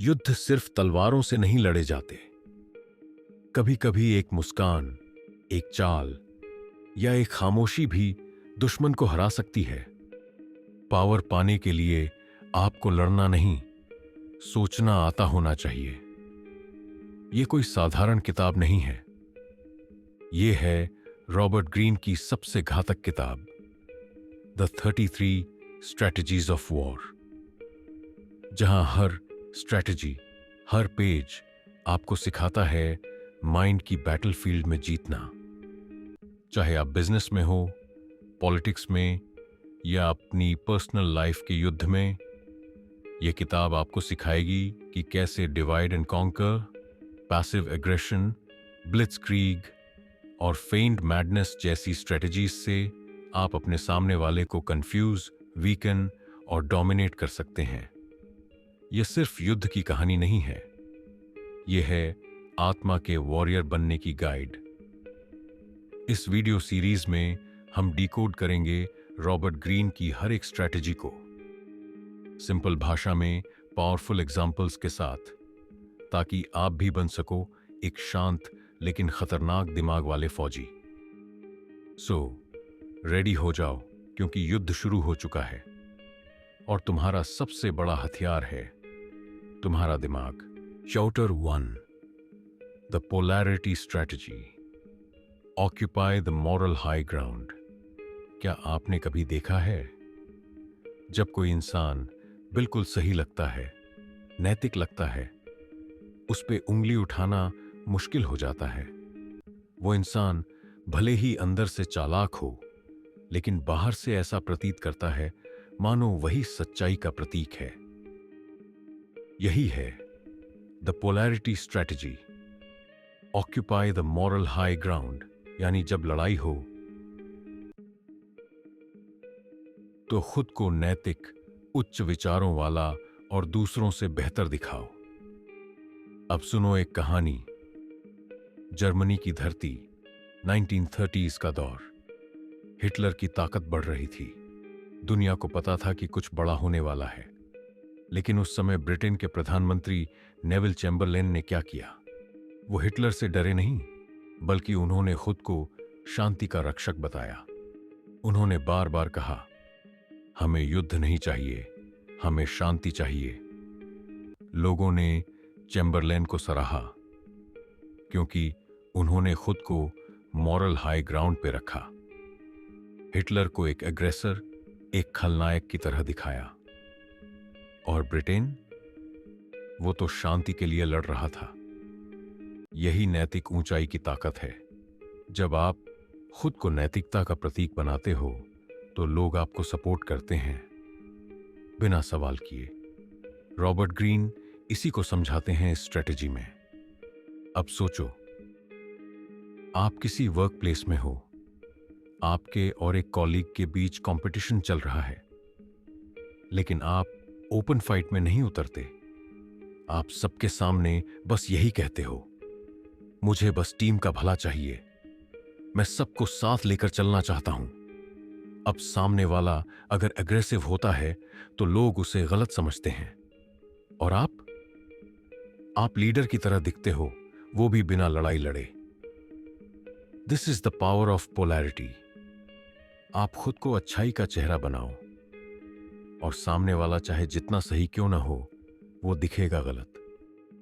युद्ध सिर्फ तलवारों से नहीं लड़े जाते। कभी कभी एक मुस्कान, एक चाल या एक खामोशी भी दुश्मन को हरा सकती है। पावर पाने के लिए आपको लड़ना नहीं, सोचना आता होना चाहिए। यह कोई साधारण किताब नहीं है। यह है रॉबर्ट ग्रीन की सबसे घातक किताब, द 33 स्ट्रैटेजीज ऑफ वॉर, जहां हर स्ट्रैटेजी, हर पेज आपको सिखाता है माइंड की बैटलफील्ड में जीतना। चाहे आप बिजनेस में हो, पॉलिटिक्स में या अपनी पर्सनल लाइफ के युद्ध में, यह किताब आपको सिखाएगी कि कैसे divide and conquer, passive aggression, ब्लिट्जक्रीग और फेइंड मैडनेस जैसी स्ट्रेटजीज से आप अपने सामने वाले को कंफ्यूज, वीकन और डोमिनेट कर सकते हैं। यह सिर्फ युद्ध की कहानी नहीं है, यह है आत्मा के वॉरियर बनने की गाइड। इस वीडियो सीरीज में हम डिकोड करेंगे रॉबर्ट ग्रीन की हर एक स्ट्रैटेजी को, सिंपल भाषा में, पावरफुल एग्जाम्पल्स के साथ, ताकि आप भी बन सको एक शांत लेकिन खतरनाक दिमाग वाले फौजी। रेडी हो जाओ, क्योंकि युद्ध शुरू हो चुका है और तुम्हारा सबसे बड़ा हथियार है तुम्हारा दिमाग। Chapter 1, the polarity strategy, occupy the moral high ground. क्या आपने कभी देखा है जब कोई इंसान बिल्कुल सही लगता है, नैतिक लगता है, उस पे उंगली उठाना मुश्किल हो जाता है? वो इंसान भले ही अंदर से चालाक हो, लेकिन बाहर से ऐसा प्रतीत करता है मानो वही सच्चाई का प्रतीक है। यही है the polarity strategy, occupy the moral high ground. यानी जब लड़ाई हो तो खुद को नैतिक, उच्च विचारों वाला और दूसरों से बेहतर दिखाओ। अब सुनो एक कहानी। जर्मनी की धरती, 1930s का दौर। हिटलर की ताकत बढ़ रही थी। दुनिया को पता था कि कुछ बड़ा होने वाला है। लेकिन उस समय ब्रिटेन के प्रधानमंत्री नेविल चैम्बरलेन ने क्या किया? वो हिटलर से डरे नहीं, बल्कि उन्होंने खुद को शांति का रक्षक बताया। उन्होंने बार बार कहा, हमें युद्ध नहीं चाहिए, हमें शांति चाहिए। लोगों ने चैम्बरलेन को सराहा, क्योंकि उन्होंने खुद को मॉरल हाई ग्राउंड पे रखा। हिटलर को एक एग्रेसर, एक खलनायक की तरह दिखाया। और ब्रिटेन, वो तो शांति के लिए लड़ रहा था। यही नैतिक ऊंचाई की ताकत है। जब आप खुद को नैतिकता का प्रतीक बनाते हो तो लोग आपको सपोर्ट करते हैं, बिना सवाल किए। रॉबर्ट ग्रीन इसी को समझाते हैं इस स्ट्रेटजी में। अब सोचो, आप किसी वर्क प्लेस में हो, आपके और एक कॉलीग के बीच कंपटीशन चल रहा है, लेकिन आप ओपन फाइट में नहीं उतरते। आप सबके सामने बस यही कहते हो, मुझे बस टीम का भला चाहिए, मैं सबको साथ लेकर चलना चाहता हूं। अब सामने वाला अगर एग्रेसिव होता है तो लोग उसे गलत समझते हैं, और आप लीडर की तरह दिखते हो, वो भी बिना लड़ाई लड़े। This is the power of polarity. आप खुद को अच्छाई का चेहरा बनाओ, और सामने वाला चाहे जितना सही क्यों ना हो, वो दिखेगा गलत।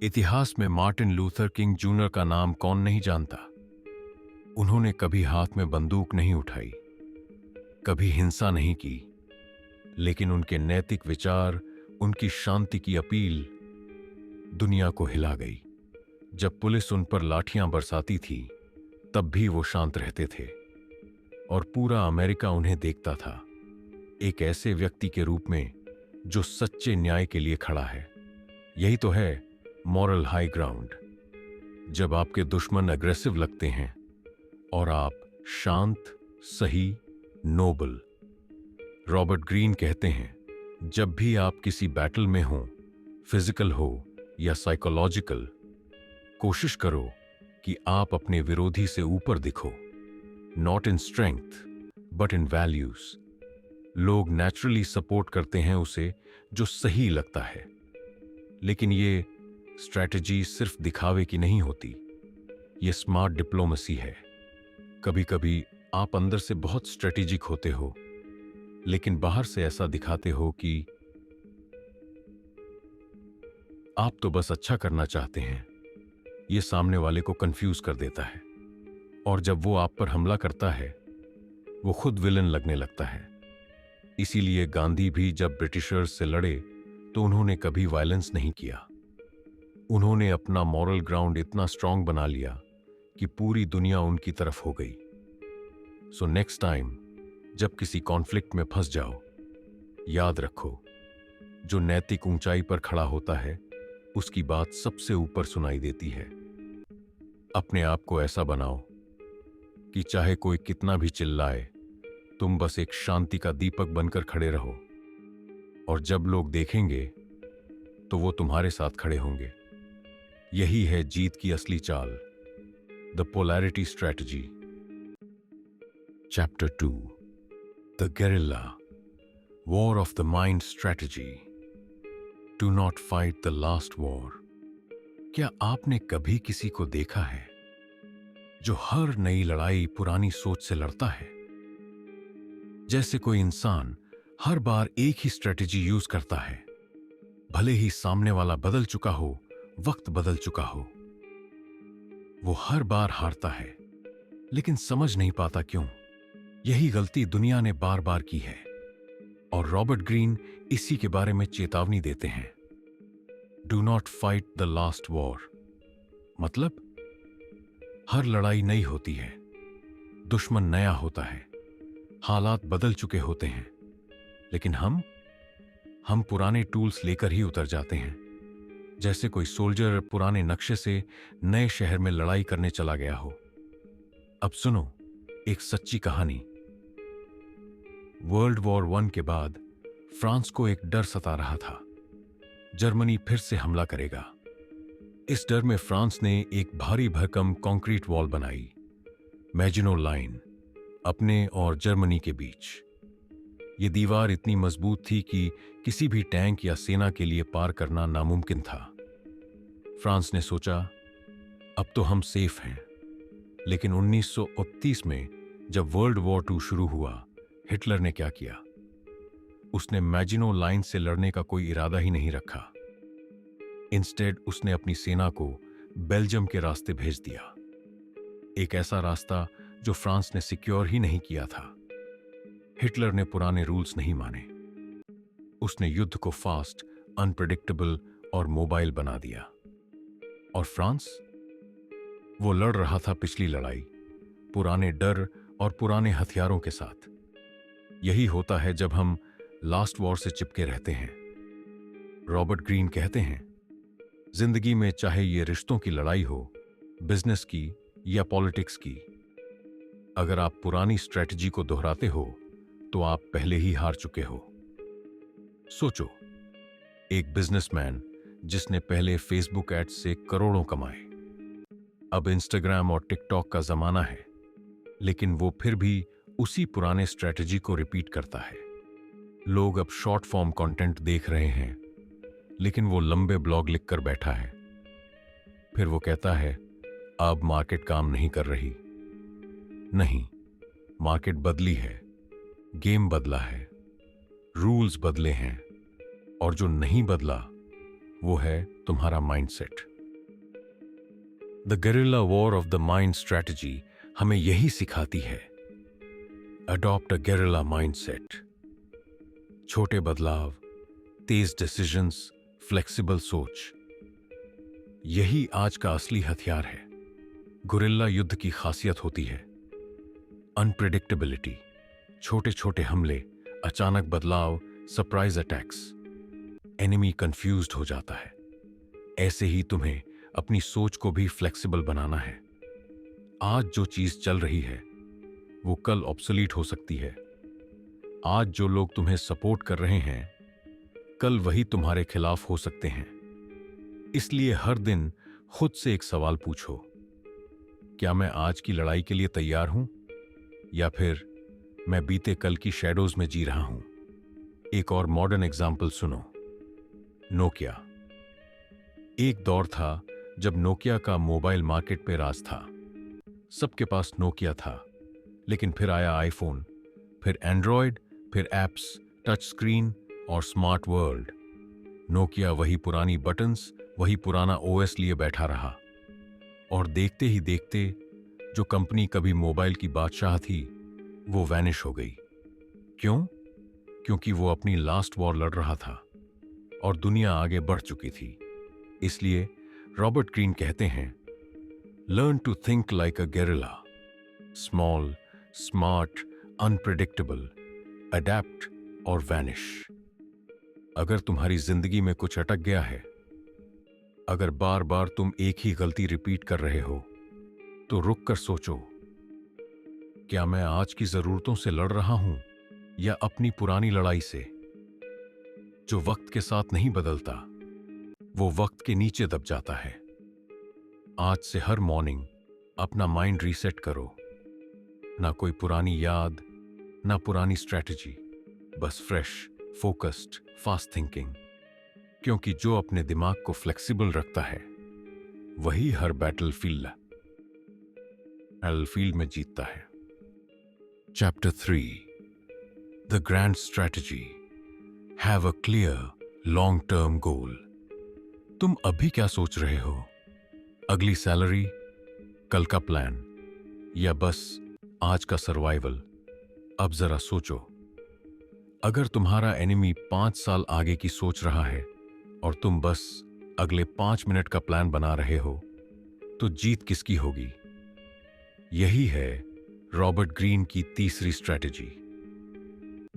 इतिहास में मार्टिन लूथर किंग जूनियर का नाम कौन नहीं जानता? उन्होंने कभी हाथ में बंदूक नहीं उठाई, कभी हिंसा नहीं की, लेकिन उनके नैतिक विचार, उनकी शांति की अपील दुनिया को हिला गई। जब पुलिस उन पर लाठियां बरसाती थी, तब भी वो शांत रहते थे, और पूरा अमेरिका उन्हें देखता था एक ऐसे व्यक्ति के रूप में जो सच्चे न्याय के लिए खड़ा है। यही तो है मॉरल हाई ग्राउंड। जब आपके दुश्मन अग्रेसिव लगते हैं और आप शांत, सही, नोबल। रॉबर्ट ग्रीन कहते हैं, जब भी आप किसी बैटल में हो, फिजिकल हो या साइकोलॉजिकल, कोशिश करो कि आप अपने विरोधी से ऊपर दिखो, not in strength but in values. लोग नेचुरली सपोर्ट करते हैं उसे जो सही लगता है, लेकिन ये स्ट्रैटेजी सिर्फ दिखावे की नहीं होती, ये स्मार्ट डिप्लोमेसी है। कभी कभी आप अंदर से बहुत स्ट्रेटेजिक होते हो, लेकिन बाहर से ऐसा दिखाते हो कि आप तो बस अच्छा करना चाहते हैं। ये सामने वाले को कंफ्यूज कर देता है, और जब वो आप पर हमला करता है, वो खुद विलन लगने लगता है। इसीलिए गांधी भी जब ब्रिटिशर्स से लड़े तो उन्होंने कभी वायलेंस नहीं किया। उन्होंने अपना मॉरल ग्राउंड इतना स्ट्रांग बना लिया कि पूरी दुनिया उनकी तरफ हो गई। सो नेक्स्ट टाइम जब किसी कॉन्फ्लिक्ट में फंस जाओ, याद रखो, जो नैतिक ऊंचाई पर खड़ा होता है उसकी बात सबसे ऊपर सुनाई देती है। अपने आप को ऐसा बनाओ कि चाहे कोई कितना भी चिल्लाए, तुम बस एक शांति का दीपक बनकर खड़े रहो, और जब लोग देखेंगे तो वो तुम्हारे साथ खड़े होंगे। यही है जीत की असली चाल, the polarity strategy. Chapter 2, the guerrilla war of the mind strategy. Do not fight the last war. क्या आपने कभी किसी को देखा है जो हर नई लड़ाई पुरानी सोच से लड़ता है? जैसे कोई इंसान हर बार एक ही स्ट्रेटेजी यूज करता है, भले ही सामने वाला बदल चुका हो, वक्त बदल चुका हो। वो हर बार हारता है, लेकिन समझ नहीं पाता क्यों। यही गलती दुनिया ने बार बार की है, और रॉबर्ट ग्रीन इसी के बारे में चेतावनी देते हैं। Do not fight the last war मतलब हर लड़ाई नई होती है, दुश्मन नया होता है, हालात बदल चुके होते हैं, लेकिन हम पुराने टूल्स लेकर ही उतर जाते हैं। जैसे कोई सोल्जर पुराने नक्शे से नए शहर में लड़ाई करने चला गया हो। अब सुनो एक सच्ची कहानी। वर्ल्ड वॉर 1 के बाद फ्रांस को एक डर सता रहा था, जर्मनी फिर से हमला करेगा। इस डर में फ्रांस ने एक भारी भरकम कंक्रीट वॉल बनाई, मैजिनो लाइन, अपने और जर्मनी के बीच। ये दीवार इतनी मजबूत थी कि किसी भी टैंक या सेना के लिए पार करना नामुमकिन था। फ्रांस ने सोचा, अब तो हम सेफ हैं। लेकिन 1939 में जब वर्ल्ड वॉर 2 शुरू हुआ, हिटलर ने क्या किया? उसने मैजिनो लाइन से लड़ने का कोई इरादा ही नहीं रखा। इंस्टेड उसने अपनी सेना को बेल्जियम के रास्ते भेज दिया, एक ऐसा रास्ता जो फ्रांस ने सिक्योर ही नहीं किया था। हिटलर ने पुराने रूल्स नहीं माने। उसने युद्ध को फास्ट, अनप्रेडिक्टेबल और मोबाइल बना दिया। और फ्रांस, वो लड़ रहा था पिछली लड़ाई, पुराने डर और पुराने हथियारों के साथ। यही होता है जब हम लास्ट वॉर से चिपके रहते हैं। रॉबर्ट ग्रीन कहते हैं, जिंदगी में चाहे ये रिश्तों की लड़ाई हो, बिजनेस की या पॉलिटिक्स की, अगर आप पुरानी स्ट्रेटजी को दोहराते हो तो आप पहले ही हार चुके हो। सोचो, एक बिजनेसमैन जिसने पहले फेसबुक एड्स से करोड़ों कमाए, अब इंस्टाग्राम और टिकटॉक का जमाना है, लेकिन वो फिर भी उसी पुराने स्ट्रेटजी को रिपीट करता है। लोग अब शॉर्ट फॉर्म कंटेंट देख रहे हैं, लेकिन वो लंबे ब्लॉग लिखकर बैठा है। फिर वो कहता है, अब मार्केट काम नहीं कर रही। नहीं, मार्केट बदली है, गेम बदला है, रूल्स बदले हैं, और जो नहीं बदला वो है तुम्हारा mindset. The guerrilla war of the mind strategy हमें यही सिखाती है। Adopt a guerrilla mindset. छोटे बदलाव, तेज डिसीजंस, फ्लेक्सिबल सोच, यही आज का असली हथियार है। गुरिल्ला युद्ध की खासियत होती है अनप्रेडिक्टेबिलिटी। छोटे छोटे हमले, अचानक बदलाव, सरप्राइज अटैक्स। एनिमी कंफ्यूज्ड हो जाता है। ऐसे ही तुम्हें अपनी सोच को भी फ्लेक्सिबल बनाना है। आज जो चीज चल रही है वो कल ऑब्सोलीट हो सकती है। आज जो लोग तुम्हें सपोर्ट कर रहे हैं, कल वही तुम्हारे खिलाफ हो सकते हैं। इसलिए हर दिन खुद से एक सवाल पूछो, क्या मैं आज की लड़ाई के लिए तैयार हूं, या फिर मैं बीते कल की शैडोज में जी रहा हूं। एक और मॉडर्न एग्जाम्पल सुनो। नोकिया एक दौर था जब नोकिया का मोबाइल मार्केट पे राज था। सबके पास नोकिया था। लेकिन फिर आया आईफोन, फिर एंड्रॉयड, फिर एप्स, टच स्क्रीन और स्मार्ट वर्ल्ड। नोकिया वही पुरानी बटन्स, वही पुराना ओएस लिए बैठा रहा। और देखते ही देखते जो कंपनी कभी मोबाइल की बादशाह थी, वो वैनिश हो गई। क्यों? क्योंकि वो अपनी लास्ट वॉर लड़ रहा था और दुनिया आगे बढ़ चुकी थी। इसलिए रॉबर्ट ग्रीन कहते हैं, learn to think like a guerrilla, small, smart, unpredictable, adept और वैनिश। अगर तुम्हारी जिंदगी में कुछ अटक गया है, अगर बार बार तुम एक ही गलती रिपीट कर रहे हो, तो रुक कर सोचो, क्या मैं आज की जरूरतों से लड़ रहा हूं या अपनी पुरानी लड़ाई से? जो वक्त के साथ नहीं बदलता, वो वक्त के नीचे दब जाता है। आज से हर मॉर्निंग अपना माइंड रीसेट करो। ना कोई पुरानी याद, ना पुरानी स्ट्रैटेजी, बस फ्रेश, फोकस्ड, फास्ट थिंकिंग। क्योंकि जो अपने दिमाग को फ्लेक्सिबल रखता है, वही हर बैटलफील्ड में जीतता है। Chapter 3, the grand strategy, have a clear long term goal. तुम अभी क्या सोच रहे हो? अगली सैलरी, कल का प्लान, या बस आज का सर्वाइवल? अब जरा सोचो, अगर तुम्हारा एनिमी 5 साल आगे की सोच रहा है और तुम बस अगले 5 मिनट का प्लान बना रहे हो, तो जीत किसकी होगी? यही है रॉबर्ट ग्रीन की तीसरी strategy,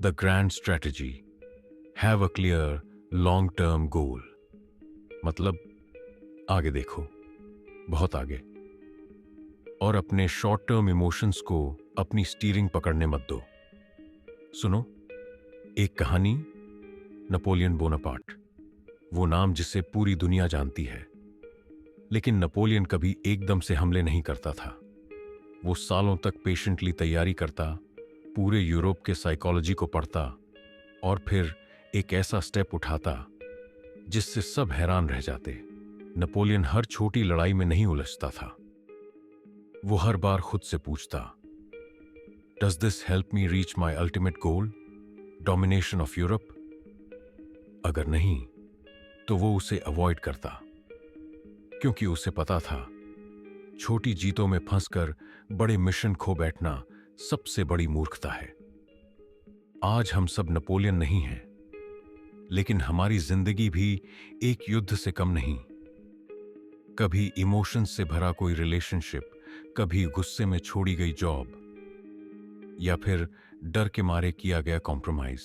the grand strategy, have a clear long term goal. मतलब आगे देखो, बहुत आगे, और अपने शॉर्ट टर्म इमोशंस को अपनी स्टीयरिंग पकड़ने मत दो। सुनो एक कहानी, नेपोलियन बोनापार्ट, वो नाम जिसे पूरी दुनिया जानती है। लेकिन नेपोलियन कभी एकदम से हमले नहीं करता था। वो सालों तक पेशेंटली तैयारी करता, पूरे यूरोप के साइकोलॉजी को पढ़ता और फिर एक ऐसा स्टेप उठाता जिससे सब हैरान रह जाते। नेपोलियन हर छोटी लड़ाई में नहीं उलझता था। वो हर बार खुद से पूछता, does this help me reach my ultimate goal, domination of Europe? अगर नहीं, तो वो उसे अवॉइड करता, क्योंकि उसे पता था छोटी जीतों में फंसकर बड़े मिशन खो बैठना सबसे बड़ी मूर्खता है। आज हम सब नेपोलियन नहीं हैं, लेकिन हमारी जिंदगी भी एक युद्ध से कम नहीं। कभी इमोशंस से भरा कोई रिलेशनशिप, कभी गुस्से में छोड़ी गई जॉब, या फिर डर के मारे किया गया कॉम्प्रोमाइज।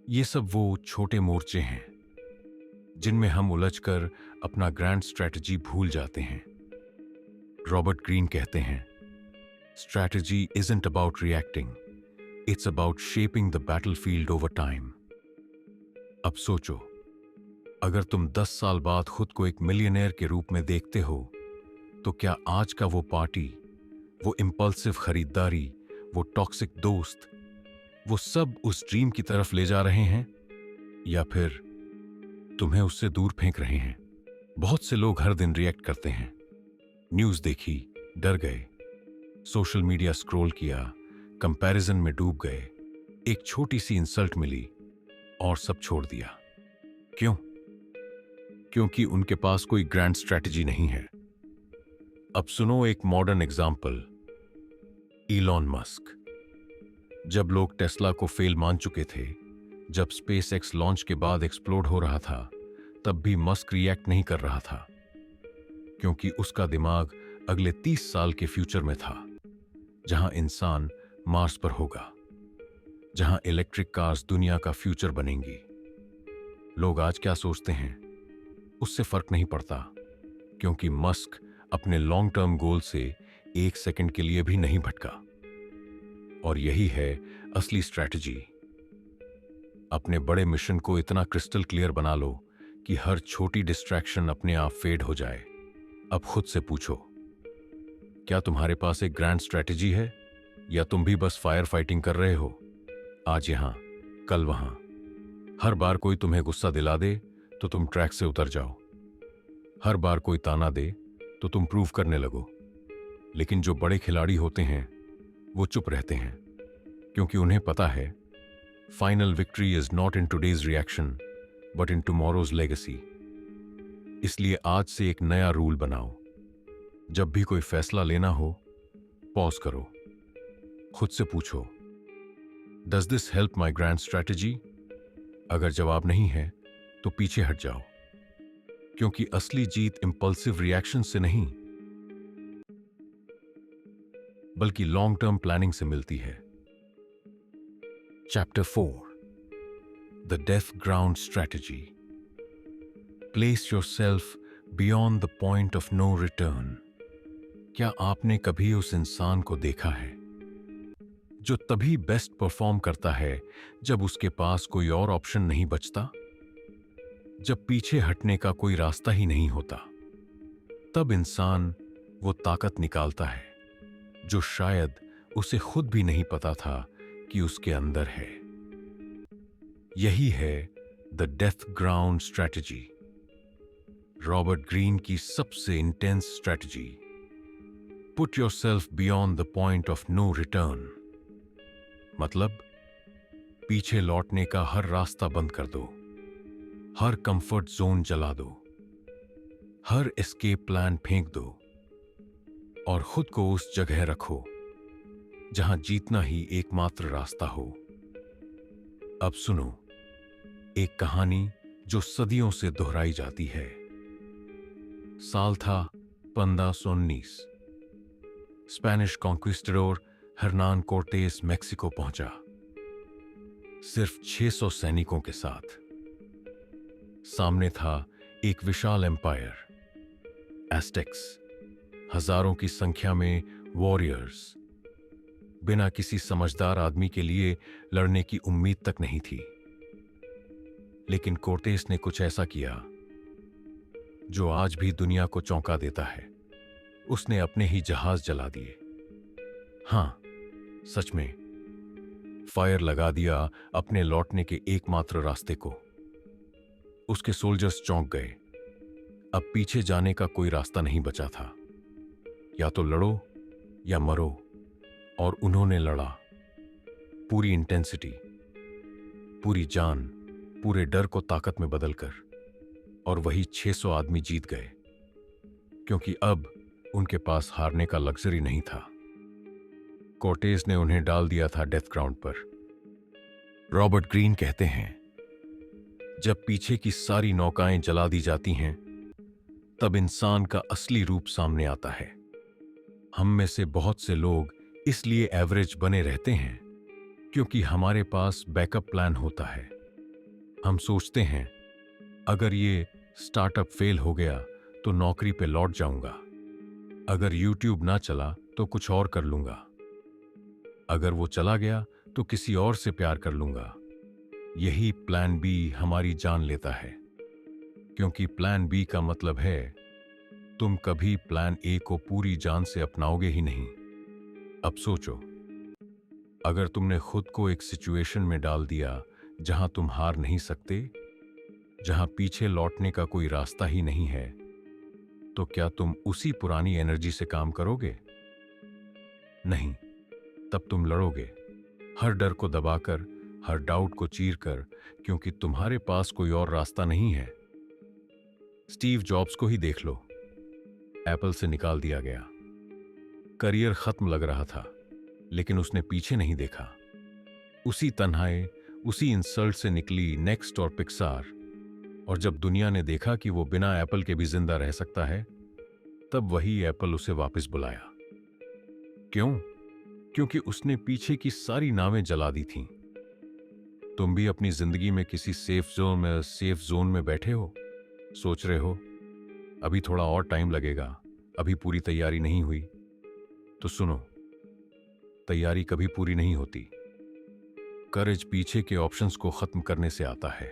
ये सब वो छोटे मोर्चे हैं जिनमें हम उलझकर अपना ग्रैंड स्ट्रैटेजी भूल जाते हैं। रॉबर्ट ग्रीन कहते हैं, strategy isn't about reacting, it's about shaping the battlefield over time. अब सोचो, अगर तुम 10 साल बाद खुद को एक मिलियनेयर के रूप में देखते हो, तो क्या आज का वो पार्टी, वो इंपल्सिव खरीदारी, वो टॉक्सिक दोस्त, वो सब उस ड्रीम की तरफ ले जा रहे हैं, या फिर तुम्हें उससे दूर फेंक रहे हैं? बहुत से लोग हर दिन रिएक्ट करते हैं। न्यूज़ देखी, डर गए, सोशल मीडिया स्क्रॉल किया, कंपैरिजन में डूब गए, एक छोटी सी इंसल्ट मिली और सब छोड़ दिया। क्यों? क्योंकि उनके पास कोई ग्रैंड स्ट्रैटेजी नहीं है। अब सुनो एक मॉडर्न एग्जाम्पल, इलॉन मस्क। जब लोग टेस्ला को फेल मान चुके थे, जब स्पेस एक्स लॉन्च के बाद एक्सप्लोड हो रहा था, तब भी मस्क रिएक्ट नहीं कर रहा था, क्योंकि उसका दिमाग अगले 30 साल के फ्यूचर में था, जहां इंसान मार्स पर होगा, जहां इलेक्ट्रिक कार्स दुनिया का फ्यूचर बनेंगी। लोग आज क्या सोचते हैं, उससे फर्क नहीं पड़ता, क्योंकि मस्क अपने लॉन्ग टर्म गोल से 1 सेकंड के लिए भी नहीं भटका। और यही है असली स्ट्रैटेजी। अपने बड़े मिशन को इतना क्रिस्टल क्लियर बना लो कि हर छोटी डिस्ट्रैक्शन अपने आप फेड हो जाए। अब खुद से पूछो, क्या तुम्हारे पास एक ग्रैंड स्ट्रैटेजी है, या तुम भी बस फायर फाइटिंग कर रहे हो? आज यहां, कल वहां। हर बार कोई तुम्हें गुस्सा दिला दे तो तुम ट्रैक से उतर जाओ। हर बार कोई ताना दे तो तुम प्रूव करने लगो। लेकिन जो बड़े खिलाड़ी होते हैं वो चुप रहते हैं, क्योंकि उन्हें पता है final victory is not in today's reaction but in tomorrow's legacy. इसलिए आज से एक नया रूल बनाओ। जब भी कोई फैसला लेना हो, पॉज करो, खुद से पूछो, does this help my grand strategy? अगर जवाब नहीं है तो पीछे हट जाओ, क्योंकि असली जीत इंपल्सिव रिएक्शन से नहीं बल्कि लॉन्ग टर्म प्लानिंग से मिलती है। Chapter 4, the death ground strategy. Place yourself beyond the point of no return. क्या आपने कभी उस इंसान को देखा है जो तभी बेस्ट परफॉर्म करता है जब उसके पास कोई और ऑप्शन नहीं बचता, जब पीछे हटने का कोई रास्ता ही नहीं होता? तब इंसान वो ताकत निकालता है जो शायद उसे खुद भी नहीं पता था कि उसके अंदर है। यही है the death ground strategy, Robert Greene की सबसे intense strategy. Put yourself beyond the point of no return मतलब पीछे लौटने का हर रास्ता बंद कर दो, हर कंफर्ट जोन जला दो, हर एस्केप प्लान फेंक दो और खुद को उस जगह रखो जहां जीतना ही एकमात्र रास्ता हो। अब सुनो एक कहानी जो सदियों से दोहराई जाती है। साल था 1519। स्पेनिश कॉन्क्विस्टडोर हर्नान कोर्टेस मेक्सिको पहुंचा, सिर्फ 600 सैनिकों के साथ। सामने था एक विशाल एम्पायर, एस्टेक्स, हजारों की संख्या में वॉरियर्स। बिना किसी समझदार आदमी के लिए लड़ने की उम्मीद तक नहीं थी। लेकिन कोर्टेस ने कुछ ऐसा किया जो आज भी दुनिया को चौंका देता है। उसने अपने ही जहाज जला दिए। हां, सच में फायर लगा दिया अपने लौटने के एकमात्र रास्ते को। उसके सोल्जर्स चौंक गए। अब पीछे जाने का कोई रास्ता नहीं बचा था। या तो लड़ो या मरो। और उन्होंने लड़ा, पूरी इंटेंसिटी, पूरी जान, पूरे डर को ताकत में बदलकर। और वही 600 आदमी जीत गए, क्योंकि अब उनके पास हारने का लग्जरी नहीं था। कोर्टेस ने उन्हें डाल दिया था डेथ ग्राउंड पर। रॉबर्ट ग्रीन कहते हैं, जब पीछे की सारी नौकाएं जला दी जाती हैं, तब इंसान का असली रूप सामने आता है। हम में से बहुत से लोग इसलिए एवरेज बने रहते हैं क्योंकि हमारे पास बैकअप प्लान होता है। हम सोचते हैं, अगर ये स्टार्टअप फेल हो गया तो नौकरी पे लौट जाऊंगा। अगर यूट्यूब ना चला तो कुछ और कर लूंगा। अगर वो चला गया तो किसी और से प्यार कर लूंगा। यही प्लान बी हमारी जान लेता है, क्योंकि प्लान बी का मतलब है तुम कभी प्लान ए को पूरी जान से अपनाओगे ही नहीं। अब सोचो, अगर तुमने खुद को एक सिचुएशन में डाल दिया जहां तुम हार नहीं सकते, जहां पीछे लौटने का कोई रास्ता ही नहीं है, तो क्या तुम उसी पुरानी एनर्जी से काम करोगे? नहीं, तब तुम लड़ोगे, हर डर को दबाकर, हर डाउट को चीरकर, क्योंकि तुम्हारे पास कोई और रास्ता नहीं है। स्टीव जॉब्स को ही देख लो। एप्पल से निकाल दिया गया, करियर खत्म लग रहा था, लेकिन उसने पीछे नहीं देखा। उसी तन्हाई, उसी इंसल्ट से निकली नेक्स्ट और पिक्सार। और जब दुनिया ने देखा कि वो बिना एप्पल के भी जिंदा रह सकता है, तब वही एप्पल उसे वापस बुलाया। क्यों? क्योंकि उसने पीछे की सारी नावें जला दी थीं। तुम भी अपनी जिंदगी में किसी सेफ जोन में बैठे हो, सोच रहे हो अभी थोड़ा और टाइम लगेगा, अभी पूरी तैयारी नहीं हुई। तो सुनो, तैयारी कभी पूरी नहीं होती। करेज पीछे के ऑप्शंस को खत्म करने से आता है।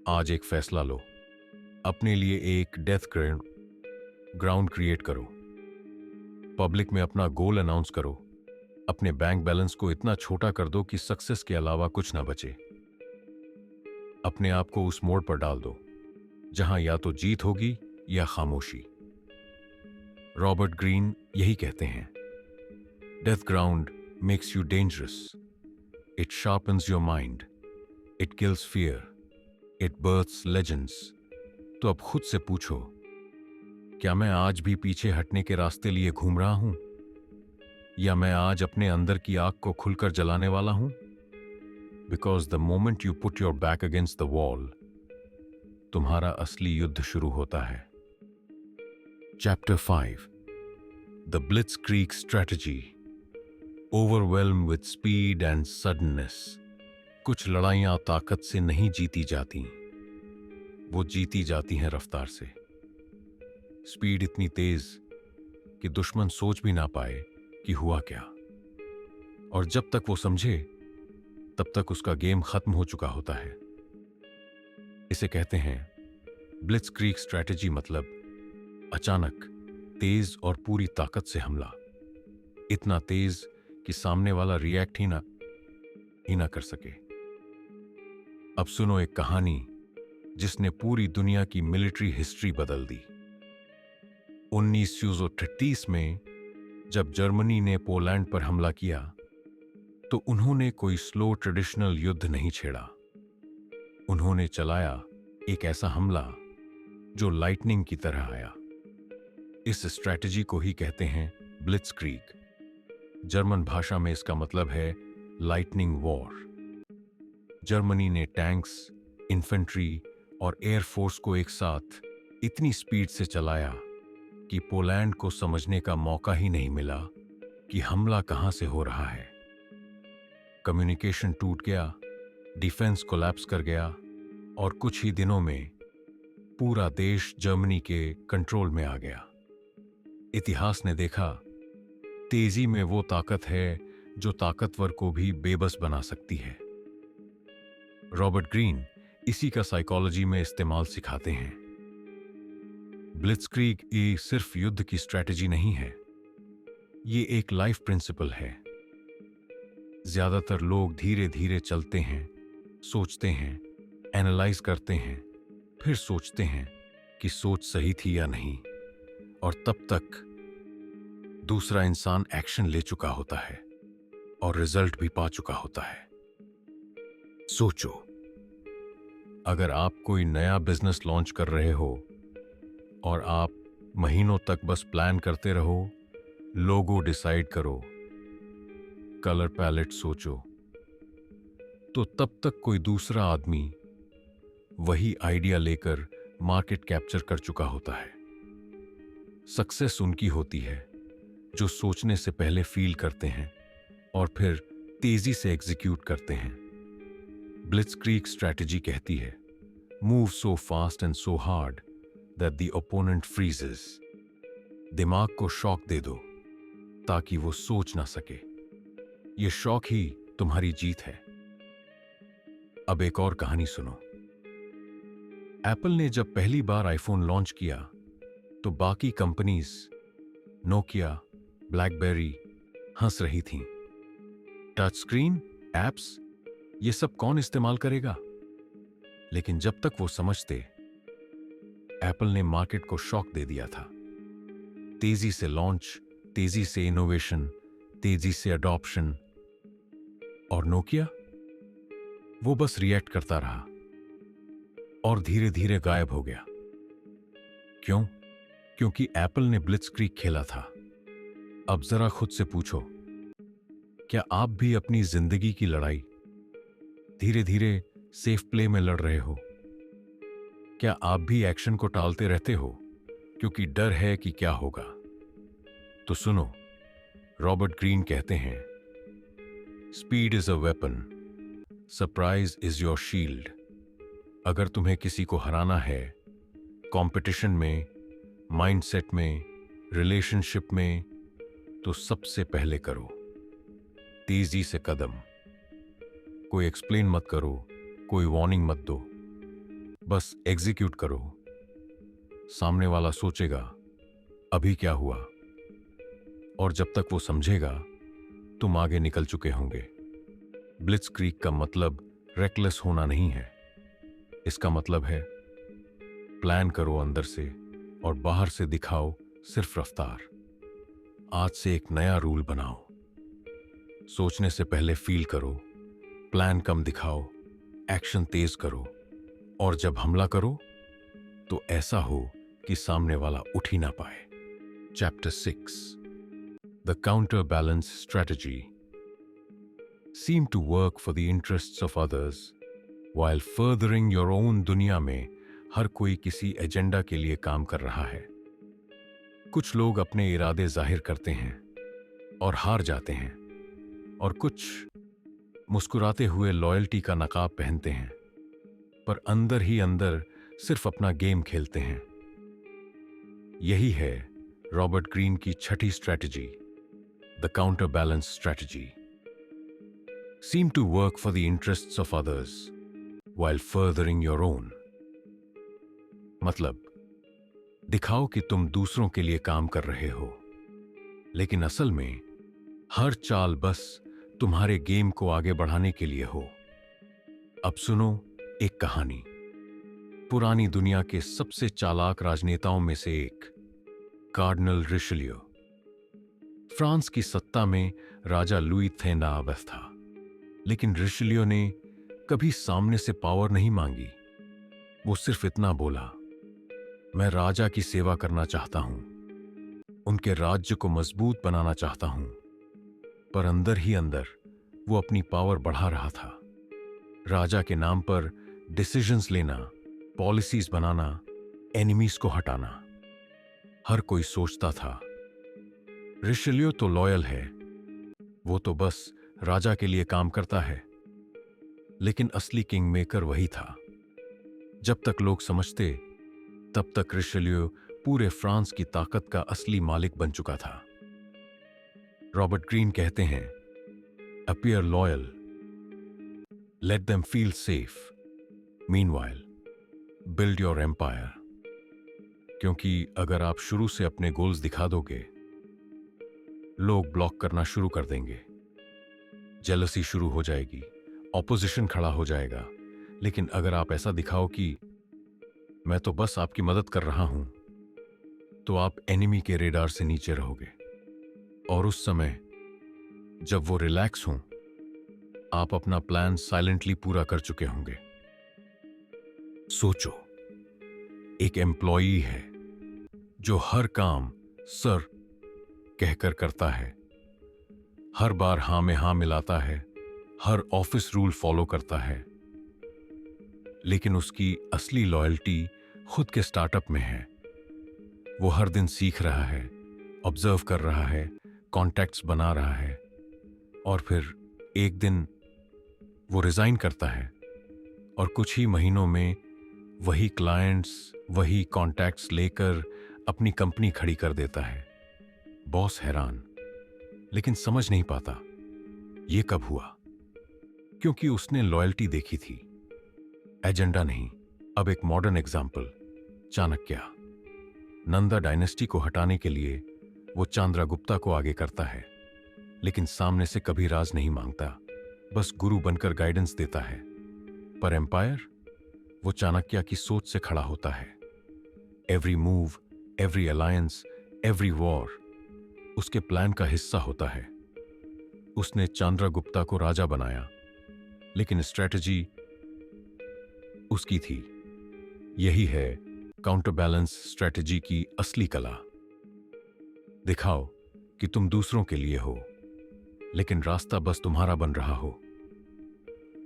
आज एक फैसला लो, अपने लिए एक डेथ ग्राउंड क्रिएट करो। पब्लिक में अपना गोल अनाउंस करो। अपने बैंक बैलेंस को इतना छोटा कर दो कि सक्सेस के अलावा कुछ ना बचे। अपने आप को उस मोड़ पर डाल दो जहां या तो जीत होगी या खामोशी। रॉबर्ट ग्रीन यही कहते हैं, death ground makes you dangerous, it sharpens your mind, it kills fear, it births legends. तो अब खुद से पूछो, क्या मैं आज भी पीछे हटने के रास्ते लिए घूम रहा हूं, या मैं आज अपने अंदर की आग को खुलकर जलाने वाला हूं? Because the moment you put your back against the wall, तुम्हारा असली युद्ध शुरू होता है। Chapter 5, the ब्लिट्जक्रीग strategy, overwhelm with speed and suddenness. कुछ लड़ाइयां ताकत से नहीं जीती जाती, वो जीती जाती हैं रफ्तार से। स्पीड इतनी तेज कि दुश्मन सोच भी ना पाए कि हुआ क्या, और जब तक वो समझे तब तक उसका गेम खत्म हो चुका होता है। इसे कहते हैं ब्लिट्जक्रीग स्ट्रैटेजी, मतलब अचानक, तेज और पूरी ताकत से हमला। इतना तेज कि सामने वाला रिएक्ट ही ना कर सके। अब सुनो एक कहानी जिसने पूरी दुनिया की मिलिट्री हिस्ट्री बदल दी। 1938 में जब जर्मनी ने पोलैंड पर हमला किया, तो उन्होंने कोई स्लो ट्रेडिशनल युद्ध नहीं छेड़ा। उन्होंने चलाया एक ऐसा हमला जो लाइटनिंग की तरह आया। इस स्ट्रैटेजी को ही कहते हैं ब्लिट्जक्रीग। जर्मन भाषा में इसका मतलब है लाइटनिंग वॉर। जर्मनी ने टैंक्स, इन्फेंट्री और एयरफोर्स को एक साथ इतनी स्पीड से चलाया कि पोलैंड को समझने का मौका ही नहीं मिला कि हमला कहां से हो रहा है। कम्युनिकेशन टूट गया, डिफेंस कोलैप्स कर गया, और कुछ ही दिनों में पूरा देश जर्मनी के कंट्रोल में आ गया। इतिहास ने देखा, तेजी में वो ताकत है जो ताकतवर को भी बेबस बना सकती है। रॉबर्ट ग्रीन इसी का साइकोलॉजी में इस्तेमाल सिखाते हैं। ब्लिट्जक्रीग ये सिर्फ युद्ध की स्ट्रैटेजी नहीं है, ये एक लाइफ प्रिंसिपल है। ज्यादातर लोग धीरे धीरे चलते हैं, सोचते हैं, एनालाइज करते हैं, फिर सोचते हैं कि सोच सही थी या नहीं, और तब तक दूसरा इंसान एक्शन ले चुका होता है और रिजल्ट भी पा चुका होता है। सोचो, अगर आप कोई नया बिजनेस लॉन्च कर रहे हो और आप महीनों तक बस प्लान करते रहो, लोगो डिसाइड करो, कलर पैलेट सोचो, तो तब तक कोई दूसरा आदमी वही आइडिया लेकर मार्केट कैप्चर कर चुका होता है। सक्सेस उनकी होती है जो सोचने से पहले फील करते हैं और फिर तेजी से एग्जीक्यूट करते हैं। ब्लिट्जक्रीग स्ट्रैटेजी कहती है, move so fast and so hard that the opponent freezes. दिमाग को शॉक दे दो ताकि वो सोच ना सके। ये शॉक ही तुम्हारी जीत है। अब एक और कहानी सुनो। एप्पल ने जब पहली बार आईफोन लॉन्च किया तो बाकी कंपनीज, नोकिया, ब्लैकबेरी, हंस रही थीं। टच स्क्रीन, एप्स, ये सब कौन इस्तेमाल करेगा? लेकिन जब तक वो समझते, एप्पल ने मार्केट को शॉक दे दिया था। तेजी से लॉन्च, तेजी से इनोवेशन, तेजी से अडॉप्शन। और नोकिया, वो बस रिएक्ट करता रहा और धीरे धीरे गायब हो गया। क्यों? क्योंकि एप्पल ने ब्लिट्जक्रीग खेला था। अब जरा खुद से पूछो, क्या आप भी अपनी जिंदगी की लड़ाई धीरे धीरे सेफ प्ले में लड़ रहे हो? क्या आप भी एक्शन को टालते रहते हो क्योंकि डर है कि क्या होगा? तो सुनो, रॉबर्ट ग्रीन कहते हैं, speed is a weapon, surprise is your shield. अगर तुम्हें किसी को हराना है, कंपटीशन में, माइंडसेट में, रिलेशनशिप में, तो सबसे पहले करो तेजी से कदम। कोई एक्सप्लेन मत करो, कोई वार्निंग मत दो, बस एग्जीक्यूट करो। सामने वाला सोचेगा अभी क्या हुआ, और जब तक वो समझेगा तुम आगे निकल चुके होंगे। ब्लिट्जक्रीग का मतलब रेकलेस होना नहीं है। इसका मतलब है प्लान करो अंदर से और बाहर से दिखाओ सिर्फ रफ्तार। आज से एक नया रूल बनाओ, सोचने से पहले फील करो, प्लान कम दिखाओ, एक्शन तेज करो, और जब हमला करो तो ऐसा हो कि सामने वाला उठ ही ना पाए। Chapter 6 the counter balance strategy seem to work for the interests of others while furthering your own। दुनिया में हर कोई किसी एजेंडा के लिए काम कर रहा है। कुछ लोग अपने इरादे जाहिर करते हैं और हार जाते हैं, और कुछ मुस्कुराते हुए लॉयल्टी का नकाब पहनते हैं पर अंदर ही अंदर सिर्फ अपना गेम खेलते हैं। यही है रॉबर्ट ग्रीन की छठी strategy, the counter balance strategy. seem to work for the interests of others while furthering your own। मतलब, दिखाओ कि तुम दूसरों के लिए काम कर रहे हो, लेकिन असल में हर चाल बस तुम्हारे गेम को आगे बढ़ाने के लिए हो। अब सुनो एक कहानी, पुरानी दुनिया के सबसे चालाक राजनेताओं में से एक, कार्डिनल रिशलियो। फ्रांस की सत्ता में राजा लुई थे नावास था, लेकिन रिशलियो ने कभी सामने से पावर नहीं मांगी। वो सिर्फ इतना बोला, मैं राजा की सेवा करना चाहता हूं, उनके राज्य को मजबूत बनाना चाहता हूं। पर अंदर ही अंदर वो अपनी पावर बढ़ा रहा था। राजा के नाम पर डिसीजंस लेना, पॉलिसीज बनाना, एनिमीज को हटाना। हर कोई सोचता था रिशलियो तो लॉयल है, वो तो बस राजा के लिए काम करता है। लेकिन असली किंग मेकर वही था। जब तक लोग समझते तब तक रिशलियो पूरे फ्रांस की ताकत का असली मालिक बन चुका था। रॉबर्ट ग्रीन कहते हैं, appear loyal, let them feel safe, meanwhile build your empire. क्योंकि अगर आप शुरू से अपने गोल्स दिखा दोगे, लोग ब्लॉक करना शुरू कर देंगे, जेलसी शुरू हो जाएगी, ऑपोजिशन खड़ा हो जाएगा। लेकिन अगर आप ऐसा दिखाओ कि मैं तो बस आपकी मदद कर रहा हूं, तो आप एनिमी के रेडार से नीचे रहोगे। और उस समय जब वो रिलैक्स हों, आप अपना प्लान साइलेंटली पूरा कर चुके होंगे। सोचो, एक एम्प्लॉई है जो हर काम सर कहकर करता है, हर बार हां में हां मिलाता है, हर ऑफिस रूल फॉलो करता है, लेकिन उसकी असली लॉयल्टी खुद के स्टार्टअप में है। वो हर दिन सीख रहा है, ऑब्जर्व कर रहा है, कॉन्टैक्ट्स बना रहा है, और फिर एक दिन वो रिजाइन करता है और कुछ ही महीनों में वही क्लाइंट्स, वही कॉन्टैक्ट्स लेकर अपनी कंपनी खड़ी कर देता है। बॉस हैरान, लेकिन समझ नहीं पाता ये कब हुआ, क्योंकि उसने लॉयल्टी देखी थी, एजेंडा नहीं। अब एक modern example, Chanakya. Nanda dynasty को हटाने के लिए वो चंद्रगुप्ता को आगे करता है, लेकिन सामने से कभी राज नहीं मांगता, बस गुरु बनकर गाइडेंस देता है। पर एम्पायर, वो चाणक्य की सोच से खड़ा होता है। Every move, every alliance, every war उसके प्लान का हिस्सा होता है। उसने चंद्रगुप्ता को राजा बनाया, लेकिन स्ट्रेटजी उसकी थी। यही है काउंटर बैलेंस स्ट्रेटजी की असली कला। दिखाओ कि तुम दूसरों के लिए हो, लेकिन रास्ता बस तुम्हारा बन रहा हो।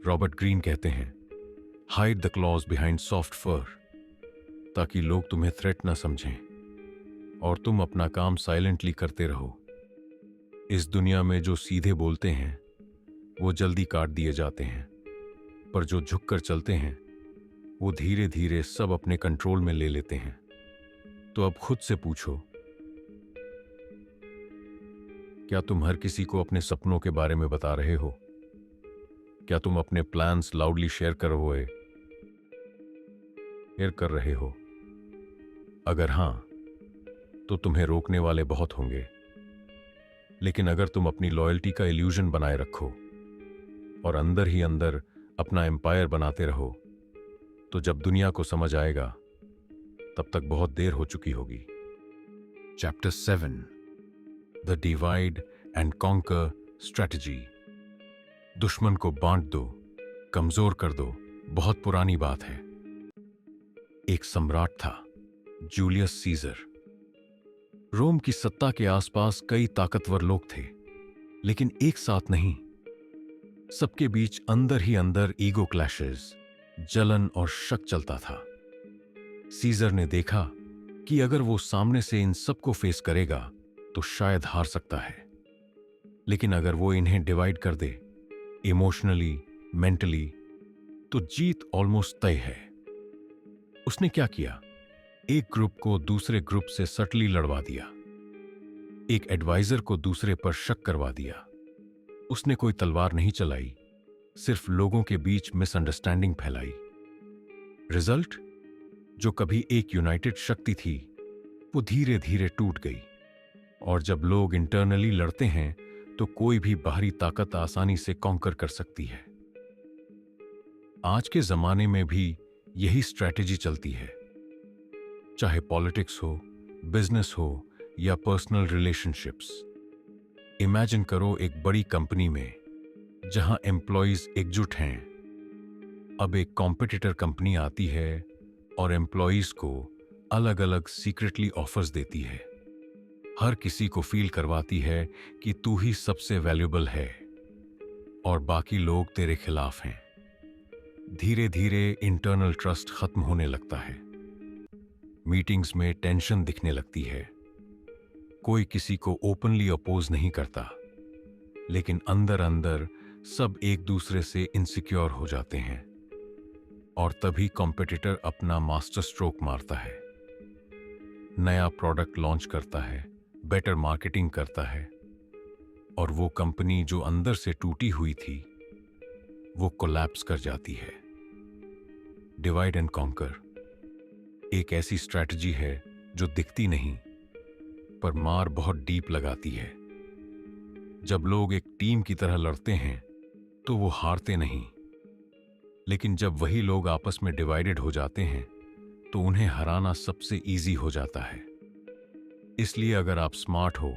रॉबर्ट ग्रीन कहते हैं, hide the claws behind soft fur, ताकि लोग तुम्हें थ्रेट ना समझें और तुम अपना काम साइलेंटली करते रहो। इस दुनिया में जो सीधे बोलते हैं वो जल्दी काट दिए जाते हैं, पर जो झुककर चलते हैं वो धीरे धीरे सब अपने कंट्रोल में ले लेते हैं। तो अब खुद से पूछो, क्या तुम हर किसी को अपने सपनों के बारे में बता रहे हो? क्या तुम अपने प्लान्स लाउडली शेयर कर रहे हो? अगर हां, तो तुम्हें रोकने वाले बहुत होंगे। लेकिन अगर तुम अपनी लॉयल्टी का इल्यूजन बनाए रखो और अंदर ही अंदर अपना एम्पायर बनाते रहो, तो जब दुनिया को समझ आएगा तब तक बहुत देर हो चुकी होगी। Chapter 7, the divide and conquer strategy. दुश्मन को बांट दो, कमजोर कर दो, बहुत पुरानी बात है। एक सम्राट था, जूलियस सीजर। रोम की सत्ता के आसपास कई ताकतवर लोग थे, लेकिन एक साथ नहीं। सबके बीच अंदर ही अंदर ईगो क्लैशेस, जलन और शक चलता था। सीजर ने देखा कि अगर वो सामने से इन सबको फेस करेगा तो शायद हार सकता है, लेकिन अगर वो इन्हें डिवाइड कर दे, इमोशनली, मेंटली, तो जीत ऑलमोस्ट तय है। उसने क्या किया? एक ग्रुप को दूसरे ग्रुप से सटली लड़वा दिया, एक एडवाइजर को दूसरे पर शक करवा दिया। उसने कोई तलवार नहीं चलाई, सिर्फ लोगों के बीच मिसअंडरस्टैंडिंग फैलाई। रिजल्ट? जो कभी एक यूनाइटेड शक्ति थी, वो धीरे धीरे टूट गई। और जब लोग इंटरनली लड़ते हैं तो कोई भी बाहरी ताकत आसानी से कॉन्कर कर सकती है। आज के जमाने में भी यही स्ट्रैटेजी चलती है, चाहे पॉलिटिक्स हो, बिजनेस हो या पर्सनल रिलेशनशिप्स। इमेजिन करो एक बड़ी कंपनी में जहां एम्प्लॉयज एकजुट हैं। अब एक कॉम्पिटिटर कंपनी आती है और एम्प्लॉयज को अलग अलग सीक्रेटली ऑफर्स देती है। हर किसी को फील करवाती है कि तू ही सबसे वैल्यूएबल है और बाकी लोग तेरे खिलाफ हैं। धीरे धीरे इंटरनल ट्रस्ट खत्म होने लगता है। मीटिंग्स में टेंशन दिखने लगती है। कोई किसी को ओपनली अपोज नहीं करता, लेकिन अंदर अंदर सब एक दूसरे से इनसिक्योर हो जाते हैं। और तभी कॉम्पिटिटर अपना मास्टर स्ट्रोक मारता है, नया प्रोडक्ट लॉन्च करता है, बेटर मार्केटिंग करता है, और वो कंपनी जो अंदर से टूटी हुई थी वो कोलैप्स कर जाती है। डिवाइड एंड कॉन्कर एक ऐसी स्ट्रैटेजी है जो दिखती नहीं पर मार बहुत डीप लगाती है। जब लोग एक टीम की तरह लड़ते हैं तो वो हारते नहीं, लेकिन जब वही लोग आपस में डिवाइडेड हो जाते हैं तो उन्हें हराना सबसे इजी हो जाता है। इसलिए अगर आप स्मार्ट हो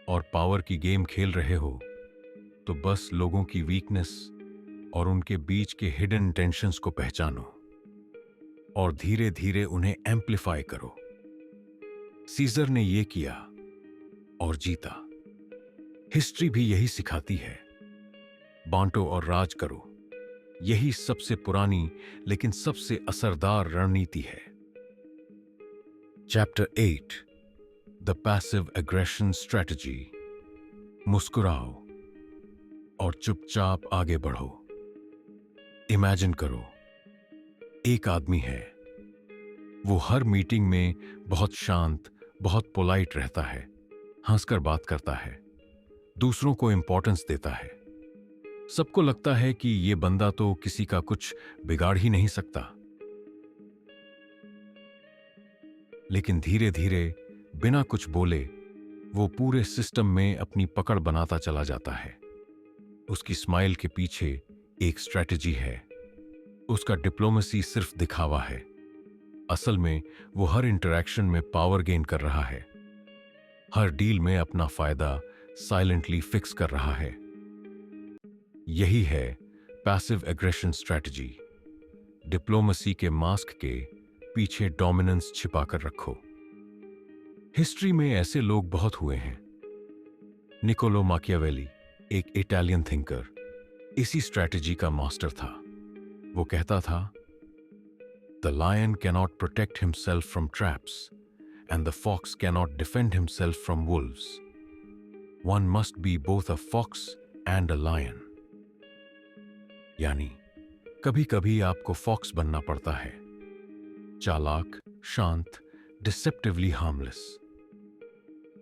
और पावर की गेम खेल रहे हो तो बस लोगों की वीकनेस और उनके बीच के हिडन टेंशंस को पहचानो और धीरे धीरे उन्हें एम्प्लीफाई करो। सीजर ने यह किया और जीता। हिस्ट्री भी यही सिखाती है, बांटो और राज करो। यही सबसे पुरानी लेकिन सबसे असरदार रणनीति है। Chapter 8, the passive aggression strategy. मुस्कुराओ और चुपचाप आगे बढ़ो। इमेजिन करो, एक आदमी है, वो हर मीटिंग में बहुत शांत, बहुत पोलाइट रहता है, हंसकर बात करता है, दूसरों को इंपॉर्टेंस देता है। सबको लगता है कि ये बंदा तो किसी का कुछ बिगाड़ ही नहीं सकता। लेकिन धीरे धीरे बिना कुछ बोले वो पूरे सिस्टम में अपनी पकड़ बनाता चला जाता है। उसकी स्माइल के पीछे एक स्ट्रैटेजी है। उसका डिप्लोमेसी सिर्फ दिखावा है। असल में वो हर इंटरैक्शन में पावर गेन कर रहा है, हर डील में अपना फायदा साइलेंटली फिक्स कर रहा है। यही है पैसिव एग्रेशन स्ट्रैटेजी। डिप्लोमेसी के मास्क के पीछे डोमिनेंस छिपा कर रखो। हिस्ट्री में ऐसे लोग बहुत हुए हैं। निकोलो माकियावेली, एक इटालियन थिंकर, इसी स्ट्रैटेजी का मास्टर था। वो कहता था, the lion cannot protect himself from traps and the fox cannot defend himself from wolves. One must be both a fox and a lion. यानी कभी कभी आपको फॉक्स बनना पड़ता है, चालाक, शांत, deceptively harmless.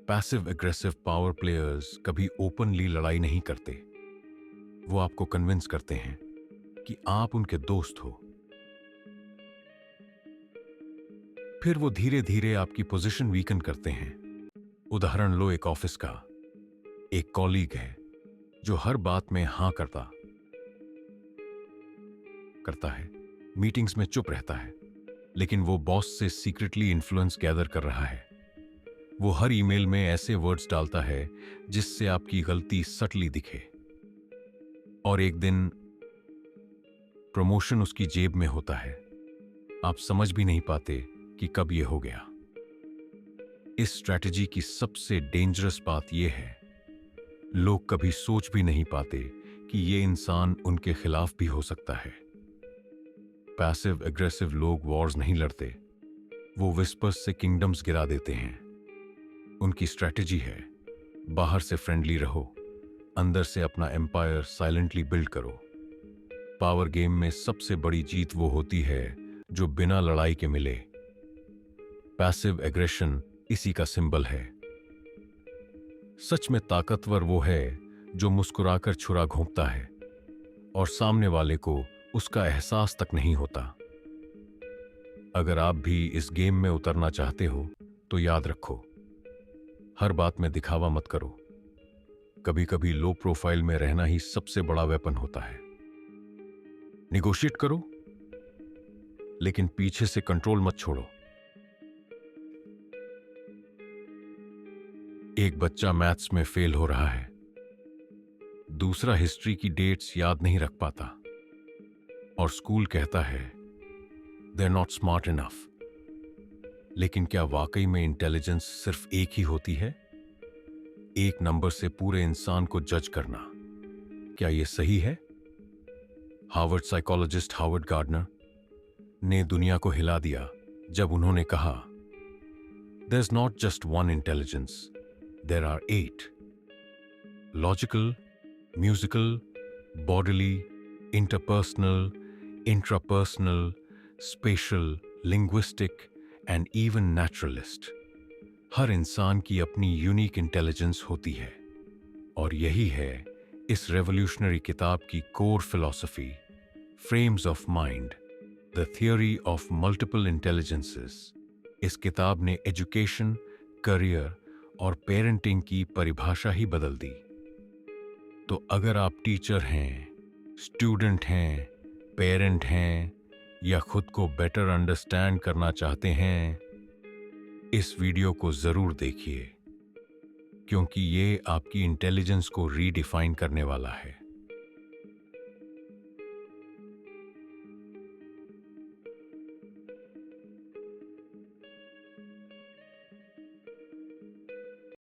Passive aggressive power players कभी ओपनली लड़ाई नहीं करते। वो आपको कन्विंस करते हैं कि आप उनके दोस्त हो। फिर वो धीरे धीरे आपकी पोजीशन वीकन करते हैं। उदाहरण लो, एक ऑफिस का एक कॉलीग है जो हर बात में हां करता है, मीटिंग्स में चुप रहता है, लेकिन वो बॉस से सीक्रेटली इन्फ्लुएंस गैदर कर रहा है। वो हर ईमेल में ऐसे वर्ड्स डालता है जिससे आपकी गलती सटली दिखे। और एक दिन प्रमोशन उसकी जेब में होता है। आप समझ भी नहीं पाते कि कब ये हो गया। इस स्ट्रैटेजी की सबसे डेंजरस बात यह है, लोग कभी सोच भी नहीं पाते कि ये इंसान उनके खिलाफ भी हो सकता है। पैसिव एग्रेसिव लोग वॉर्स नहीं लड़ते, वो विस्पर्स से किंगडम्स गिरा देते हैं। उनकी स्ट्रैटेजी है, बाहर से फ्रेंडली रहो, अंदर से अपना एम्पायर साइलेंटली बिल्ड करो। पावर गेम में सबसे बड़ी जीत वो होती है जो बिना लड़ाई के मिले। पैसिव एग्रेशन इसी का सिंबल है। सच में ताकतवर वो है जो मुस्कुराकर छुरा घोंपता है और सामने वाले को उसका एहसास तक नहीं होता। अगर आप भी इस गेम में उतरना चाहते हो तो याद रखो, हर बात में दिखावा मत करो। कभी कभी लो प्रोफाइल में रहना ही सबसे बड़ा वेपन होता है। निगोशिएट करो, लेकिन पीछे से कंट्रोल मत छोड़ो। एक बच्चा मैथ्स में फेल हो रहा है, दूसरा हिस्ट्री की डेट्स याद नहीं रख पाता, और स्कूल कहता है they are not smart enough. लेकिन क्या वाकई में इंटेलिजेंस सिर्फ एक ही होती है? एक नंबर से पूरे इंसान को जज करना, क्या यह सही है? हार्वर्ड साइकोलॉजिस्ट हावर्ड गार्डनर ने दुनिया को हिला दिया जब उन्होंने कहा, there is not just one intelligence, there are 8: logical, musical, bodily, interpersonal, intrapersonal, spatial, linguistic and even naturalist. हर इंसान की अपनी यूनिक इंटेलिजेंस होती है, और यही है इस रेवोल्यूशनरी किताब की core philosophy, frames of mind, the theory of multiple intelligences. इस किताब ने एजुकेशन, करियर और पेरेंटिंग की परिभाषा ही बदल दी। तो अगर आप टीचर हैं, स्टूडेंट हैं, पेरेंट हैं, या खुद को बेटर अंडरस्टैंड करना चाहते हैं, इस वीडियो को जरूर देखिए, क्योंकि ये आपकी इंटेलिजेंस को रीडिफाइन करने वाला है।